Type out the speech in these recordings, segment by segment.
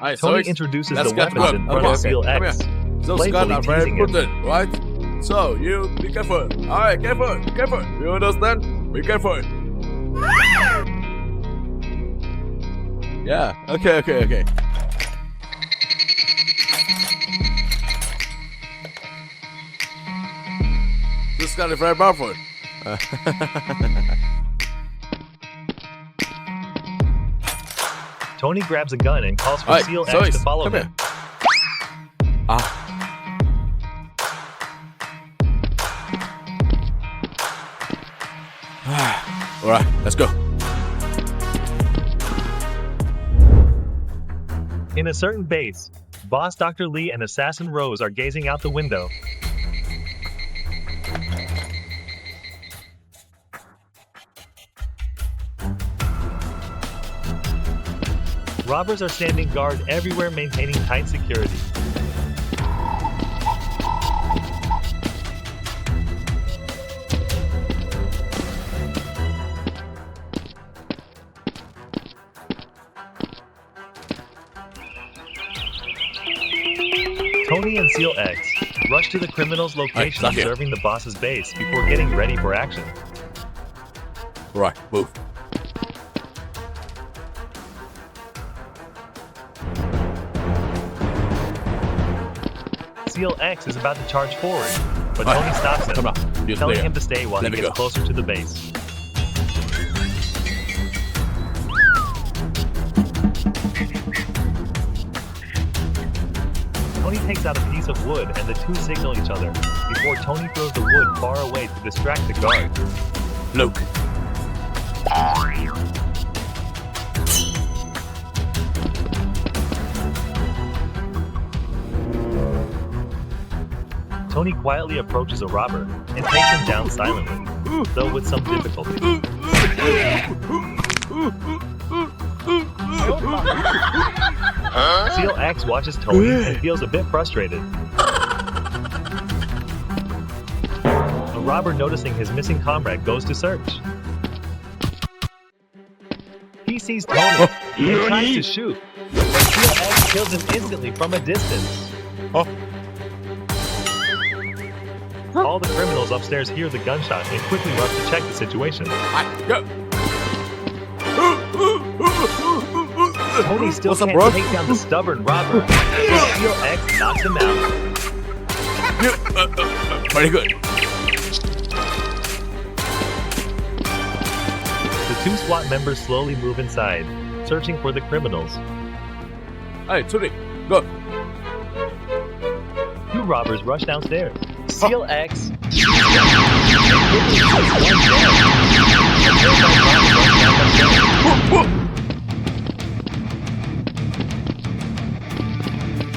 Alright, Tony so introduces let's the get weapons good. in front of Okay, SEAL come X, those guns playfully are very teasing him. important, right? So you be careful. Alright, careful. You understand? Be careful. Yeah. Okay. This gun is very powerful. Tony grabs a gun and calls for Alright, SEAL so X to follow come him. Alright, let's go. In a certain base, Boss Dr. Lee and Assassin Rose are gazing out the window. Robbers are standing guard everywhere, maintaining tight security. Tony and SEAL X rush to the criminal's location, stop here. observing the boss's base before getting ready for action. Right, move. SEAL X is about to charge forward, but Tony stops him, Come on, just telling there. him to stay while Let he me gets go. closer to the base. Tony takes out a piece of wood and the two signal each other, before Tony throws the wood far away to distract the guard. Look. Tony quietly approaches a robber and takes him down silently, though with some difficulty. SEAL X watches Tony and feels a bit frustrated. A robber noticing his missing comrade goes to search. He sees Tony and tries to shoot, but SEAL X kills him instantly from a distance. All the criminals upstairs hear the gunshot and quickly rush to check the situation. Go. Tony still What's up, can't bro? take down the stubborn robber, so SEAL X knocks him out. Very good. The two SWAT members slowly move inside, searching for the criminals. Hey, Tony, go. Two robbers rush downstairs. SEAL X.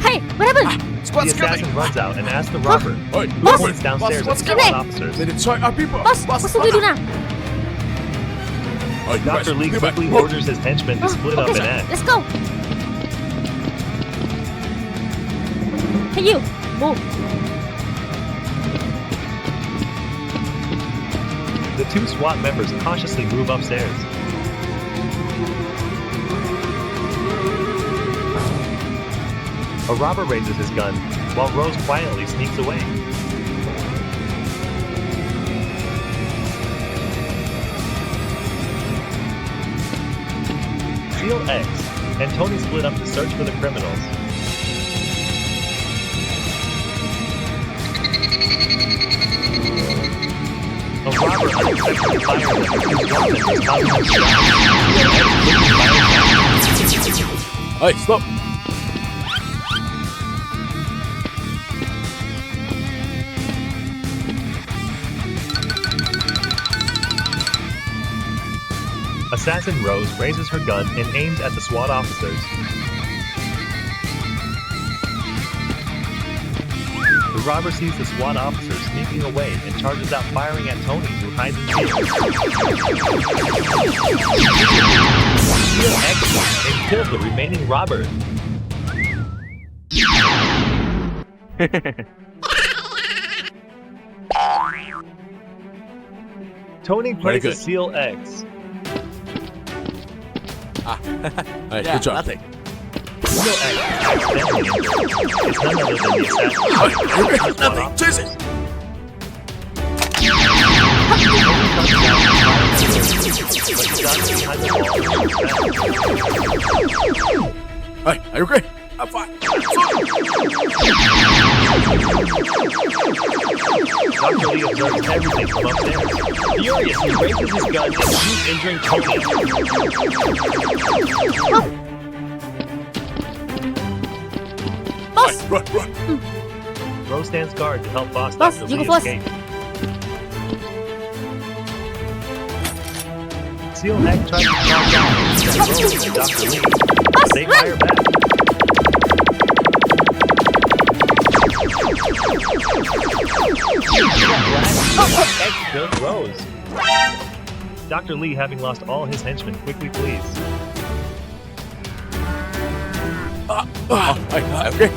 Hey, what happened? The Squad's assassin coming. runs out and asks the robber, Oi, who boss, points downstairs what's at coming? SWAT officers. They destroy our people. Boss, what should we do now? Oi, Dr. Lee guys, quickly move. orders his henchmen to split up Okay, in sir. X. Let's go. Hey, you. Move. The two SWAT members cautiously move upstairs. A robber raises his gun, while Rose quietly sneaks away. SEAL X and Tony split up to search for the criminals. A robber unexpectedly fires at the two SWAT members, causing them to die. Hey, stop. Assassin Rose raises her gun and aims at the SWAT officers. The robber sees the SWAT officers sneaking away and charges out, firing at Tony, who hides in field. SEAL X and kills the remaining robber. Tony Very places good. SEAL X. Alright, Yeah, good job. nothing. SEAL X accidentally injured is none other than the assassin. Nothing. Chase it. Hey, are you okay? I'm fine. Dr. Lee observes everything from upstairs. Furious, he raises his gun and shoots, injuring Tony. Boss! Run. Rose stands guard to help Boss Boss, Dr. you Lee go first. escape. SEAL X tries to crack down Rose and Dr. Lee. They fire back. X kills Rose. Dr. Lee, having lost all his henchmen, quickly flees. Okay.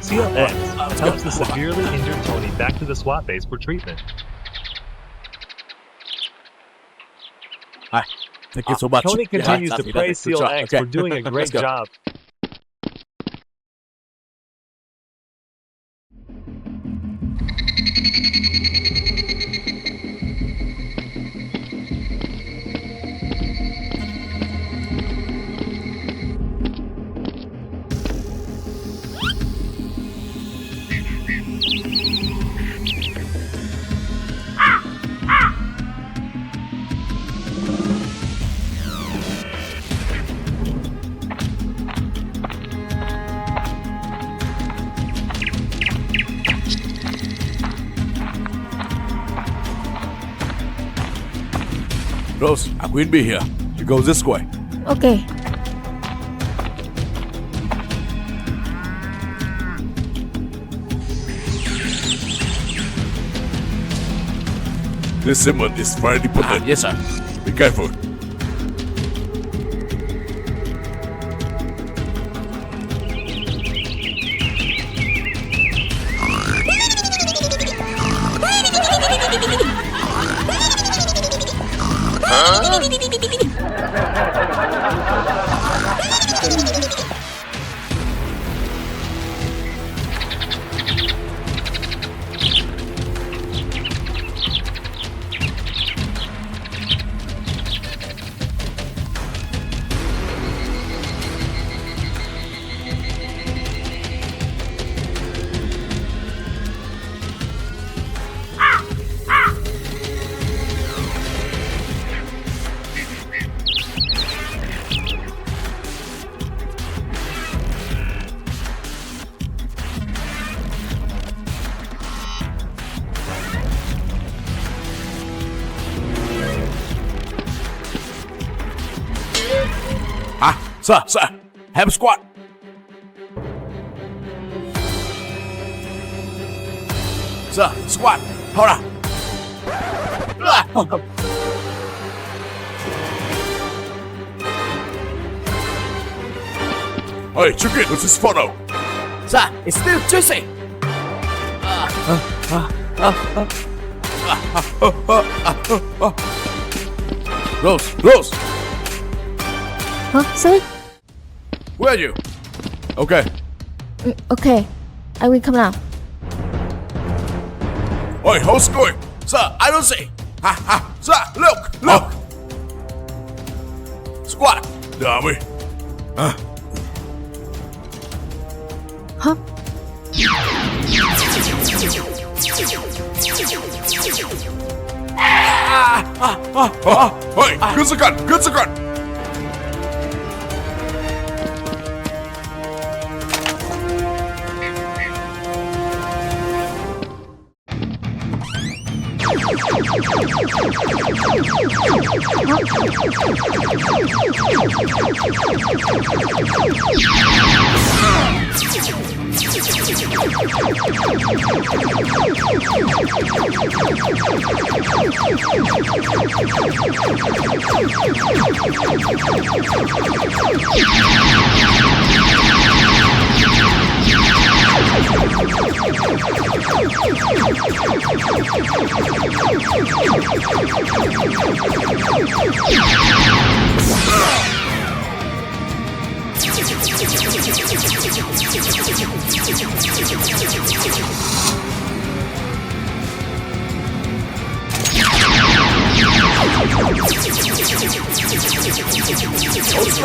SEAL X helps the severely injured Tony back to the SWAT base for treatment. Hi. Thank you so much. Tony continues Yeah, to praise good SEAL job. X Okay. for doing a great Let's go. job. Rose, a queen bee here. You go this way. Okay. This Simon is very important. Yes, sir. Be careful. Sir, have a squat. Sir, squat. Hold on. Hey, chicken, this is photo. Sir, it's still juicy. Rose, Huh? Sorry? where are you? Okay. Okay. I will come now. Hey, how's it going? Sir, I don't see. Sir, look. Squat. Dummy. Huh? Hey, get the gun.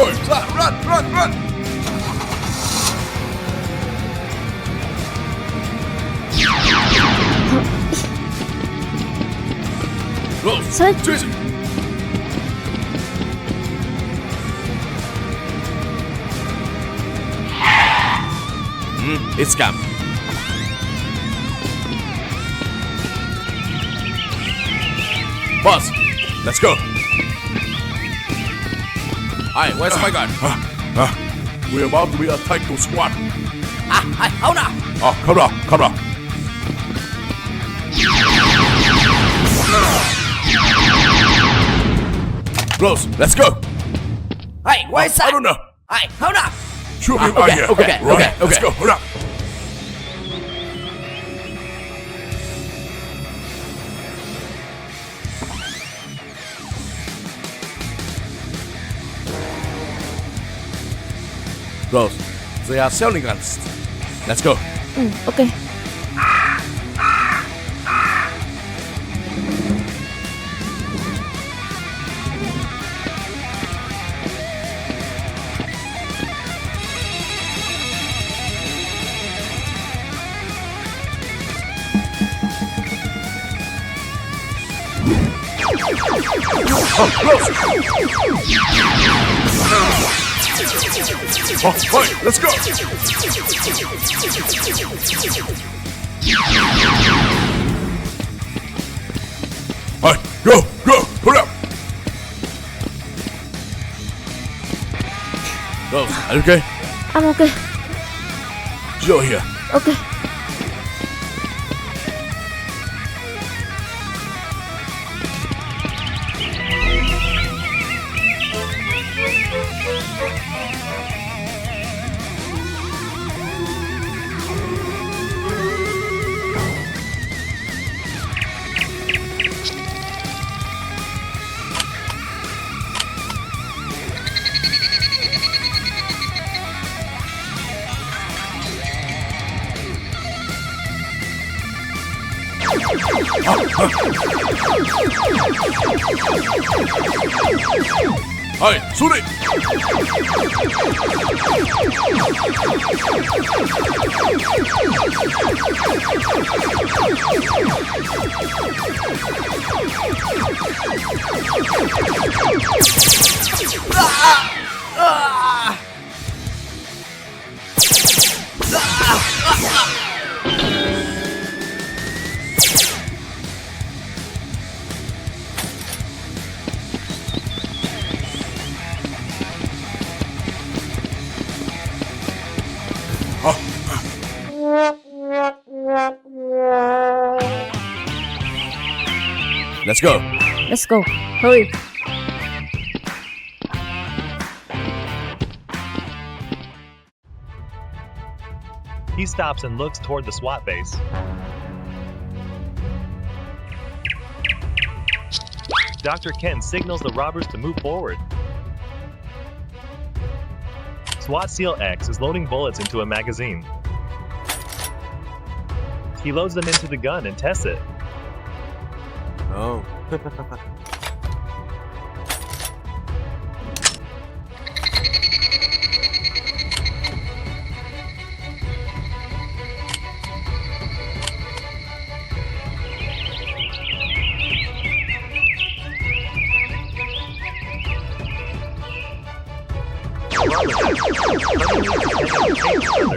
going. Sir, run, run, run. Close. Sir? Tracy. It's scam. Boss, let's go. Hi, where's my gun? We're about to be attacked to SWAT. Hold on. Oh, come on, come on. Close, let's go. Hey, where's I that? don't know. Hey, hold on. Shoot me Okay, right here. okay, Right, okay, let's okay. go. Hold up. Close. They are selling guns. Let's go. Okay. Oh, right, let's go. All right, go, go, put up. Close. Are you okay? I'm okay. Joe here. Okay. All right, shoot it. Let's go. Let's go. Hurry. He stops and looks toward the SWAT base. Dr. Ken signals the robbers to move forward. SWAT SEAL X is loading bullets into a magazine. He loads them into the gun and tests it. Oh.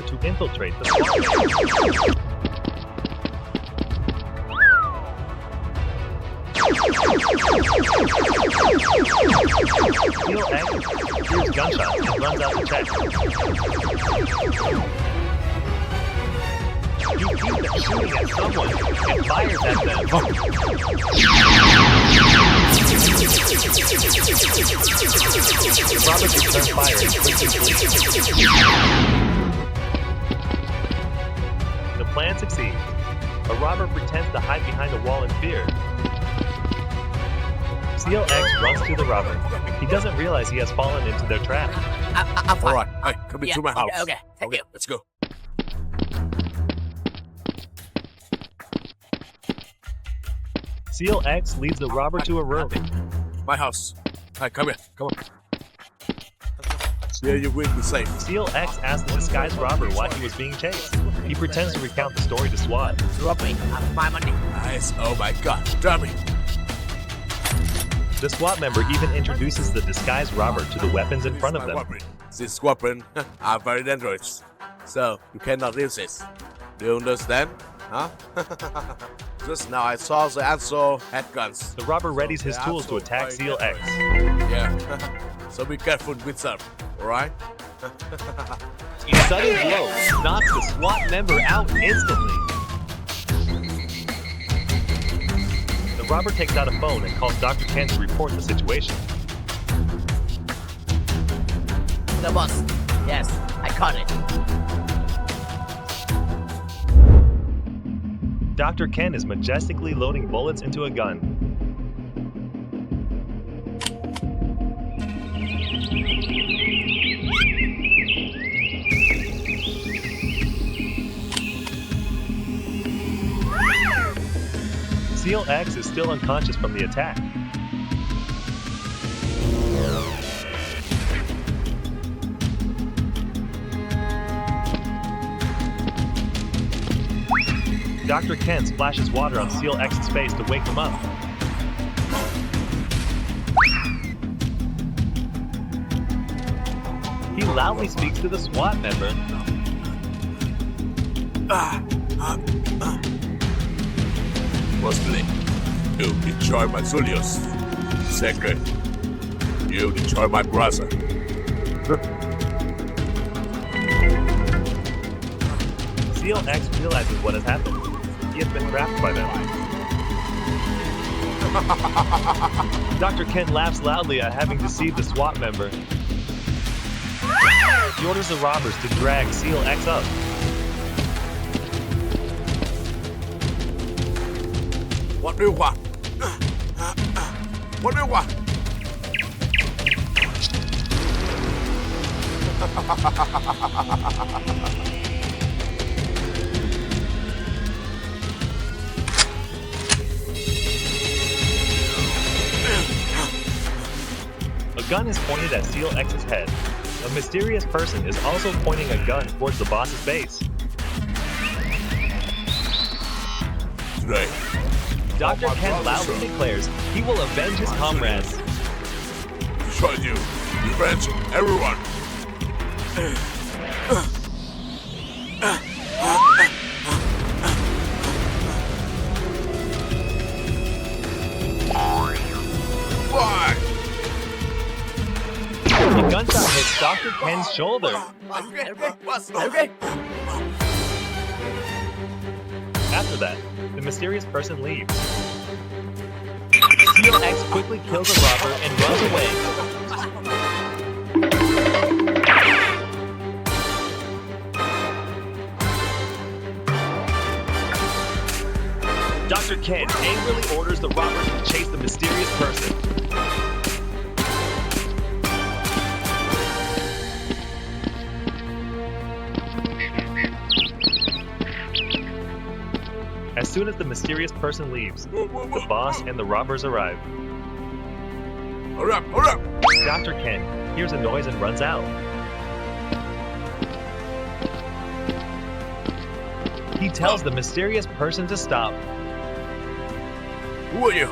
To infiltrate the SWAT. SEAL X hears gunshots and runs out to check. He sees them shooting at someone and fires at them. Roberts returns fire and quickly flees. The plan succeeds. A robber pretends to hide behind a wall in fear. SEAL X runs to the robber. He doesn't realize he has fallen into their trap. I'm fine. All right, hey, come into my house. Okay, thank you. Let's go. SEAL X leads the robber to a room. My house. Hey, come here. Come on. Here you will be safe. SEAL X asks the disguised robber why he was being chased. He pretends to recount the story to SWAT. Drop me. I'm my money. Nice. Oh my god. Drop me. The SWAT member even introduces the disguised robber to the weapons in front of them. These weapons are very dangerous, so you cannot use this. Do you understand? Huh? Just now I saw the answer head guns. The robber readies his tools to attack SEAL X. Yeah. So be careful with them, alright? A sudden blow knocks the SWAT member out instantly. The robber takes out a phone and calls Dr. Ken to report the situation. The boss. Yes, I caught it. Dr. Ken is majestically loading bullets into a gun. SEAL X is still unconscious from the attack. Dr. Ken splashes water on SEAL X's face to wake him up. He loudly speaks to the SWAT member. Firstly, you destroy my soldiers. Second, you destroy my brother. SEAL X realizes what has happened. He has been trapped by them. Dr. Ken laughs loudly at having deceived the SWAT member. He orders the robbers to drag SEAL X up. What do you want? What do you want? A gun is pointed at SEAL X's head. A mysterious person is also pointing a gun towards the boss's base. Today, Dr. Ken loudly declares he will avenge his comrades. destroy you, revenge everyone. Why? A gunshot hits Dr. Ken's shoulder. Okay. After that, the mysterious person leaves. SEAL X quickly kills a robber and runs away. Dr. Ken angrily orders the robbers to chase the mysterious person. As soon as the mysterious person leaves, the boss and the robbers arrive. Hurry up, hurry up! Dr. Ken hears a noise and runs out. He tells the mysterious person to stop. Who are you?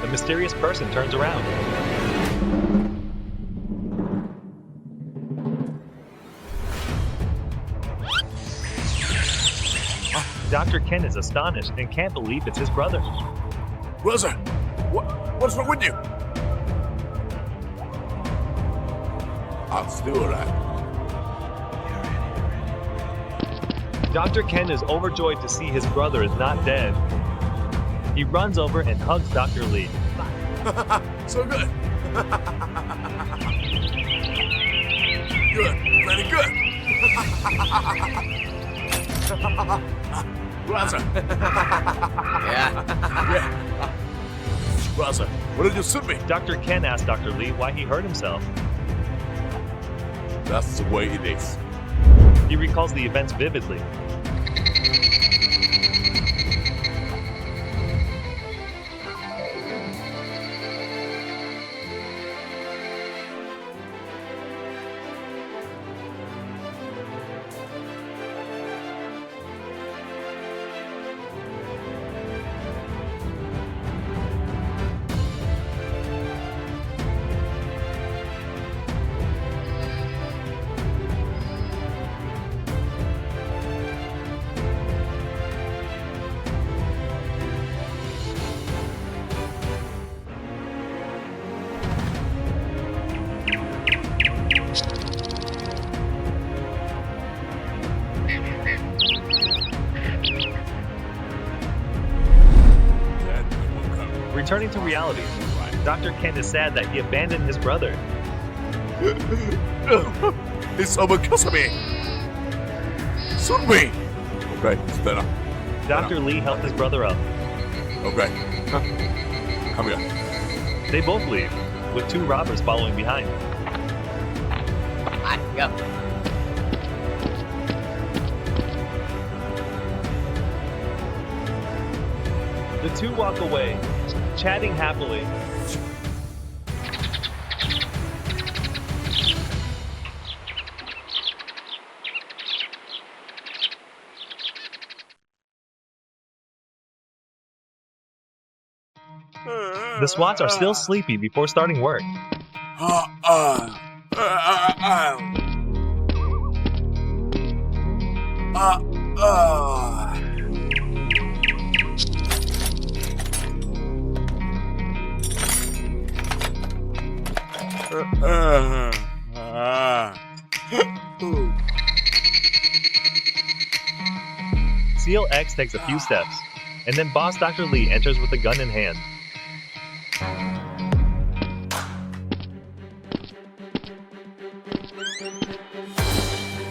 The mysterious person turns around. Dr. Ken is astonished and can't believe it's his brother. Brother, what's wrong with you? I'm still alive. Dr. Ken is overjoyed to see his brother is not dead. He runs over and hugs Dr. Lee. So good. Good, very good. Brother. Yeah. Brother, what did you shoot me? Dr. Ken asks Dr. Lee why he hurt himself. That's the way it is. He recalls the events vividly. to reality. Dr. Ken is sad that he abandoned his brother. It's over because of me. Shoot me. Okay, it's better. Dr. Lee helped his brother up. Okay. Come here. They both leave, with 2 robbers following behind. Alright, go. The 2 walk away, chatting happily. The SWATs are still sleepy before starting work. SEAL X takes a few steps, and then Boss Dr. Lee enters with a gun in hand.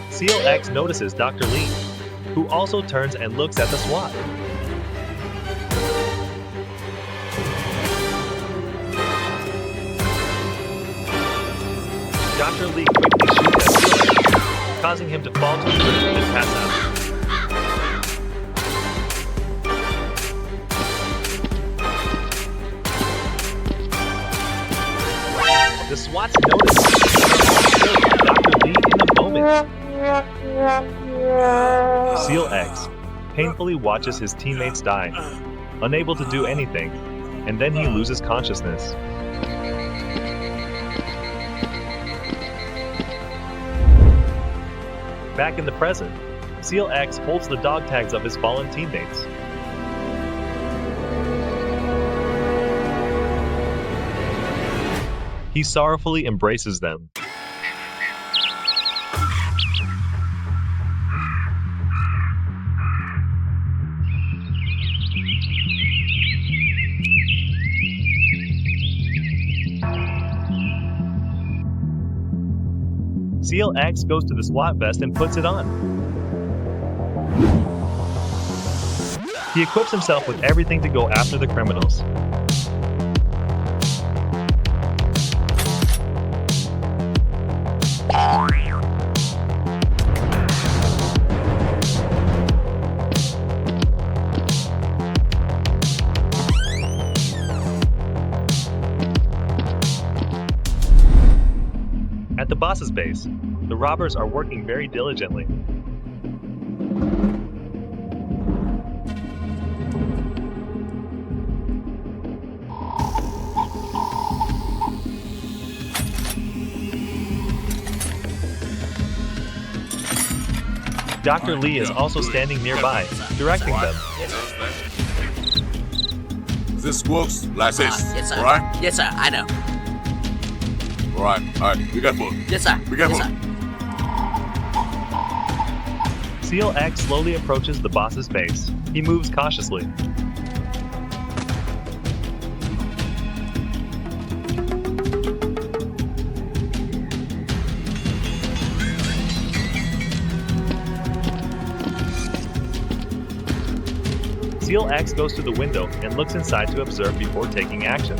SEAL X notices Dr. Lee, who also turns and looks at the SWAT. Dr. Lee quickly shoots at SEAL X, causing him to fall to the ground and pass out. The SWATs notice Dr. Lee in a moment. SEAL X painfully watches his teammates die, unable to do anything, and then he loses consciousness. Back in the present, SEAL X holds the dog tags of his fallen teammates. He sorrowfully embraces them. SEAL X goes to the SWAT vest and puts it on. He equips himself with everything to go after the criminals. At the boss's base, the robbers are working very diligently. Dr. Lee is also standing nearby, directing them. This works like this, Yes, sir. alright? Yes, sir. I know. Alright, be careful. Yes, sir. Be careful. Yes, sir. SEAL X slowly approaches the boss's base. He moves cautiously. SEAL X goes to the window and looks inside to observe before taking action.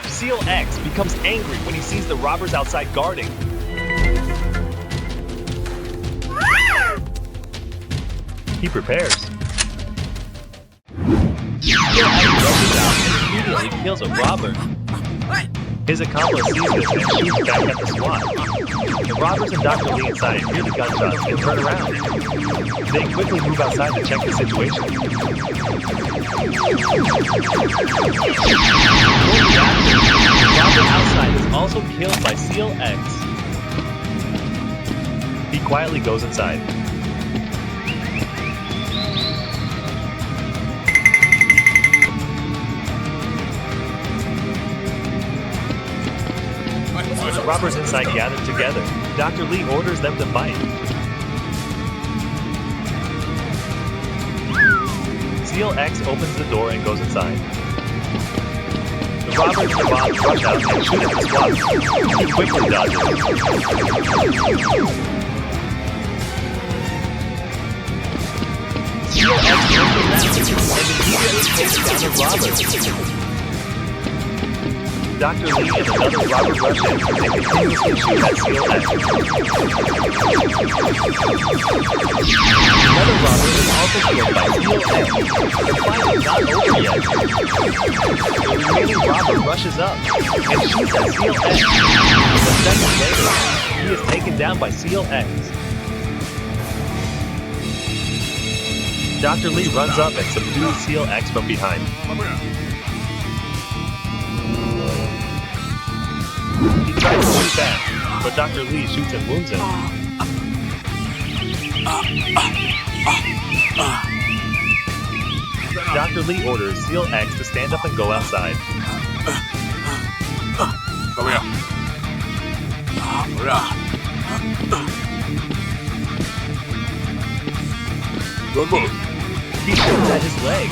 SEAL X becomes angry when he sees the robbers outside guarding. He prepares. SEAL X rushes out and immediately kills a robber. His accomplice sees this and shoots back at the SWAT. The robbers and Dr. Lee inside hear the gunshots and turn around. They quickly move outside to check the situation. The robber outside is also killed by SEAL X. He quietly goes inside. The robbers inside gather together. Dr. Lee orders them to fight. SEAL X opens the door and goes inside. The robbers and the bombs rush out and shoot at the SWAT. He quickly dodges. SEAL X turns around and immediately takes down the robbers. Dr. Lee and another robber rush in and continuously shoot at SEAL X. Another robber is also killed by SEAL X. The fight is not over yet. The remaining robber rushes up and shoots at SEAL X. A second later, he is taken down by SEAL X. Dr. Lee runs up and subdues SEAL X from behind. He tries to shoot back, but Dr. Lee shoots and wounds him. Dr. Lee orders SEAL X to stand up and go outside. Come here. Don't move. He shoots at his leg,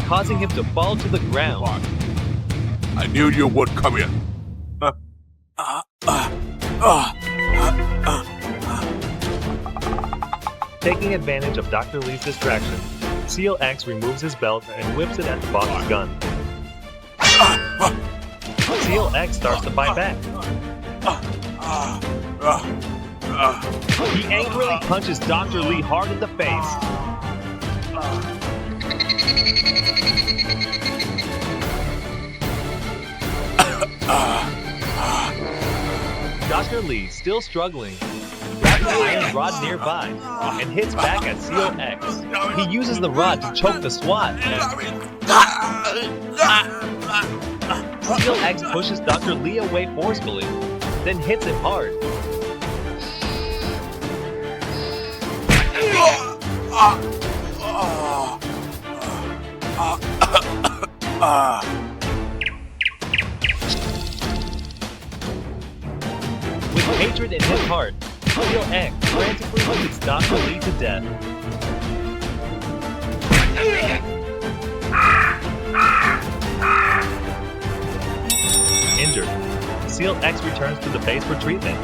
causing him to fall to the ground. I knew you would come here. Taking advantage of Dr. Lee's distraction, SEAL X removes his belt and whips it at the boss's gun. SEAL X starts to fight back. He angrily punches Dr. Lee hard in the face. Dr. Lee, still struggling, grabs an iron rod nearby and hits back at SEAL X. He uses the rod to choke the SWAT. SEAL X pushes Dr. Lee away forcefully, then hits him hard. With hatred in his heart, SEAL X frantically beats Dr. Lee to death. Injured, SEAL X returns to the base for treatment.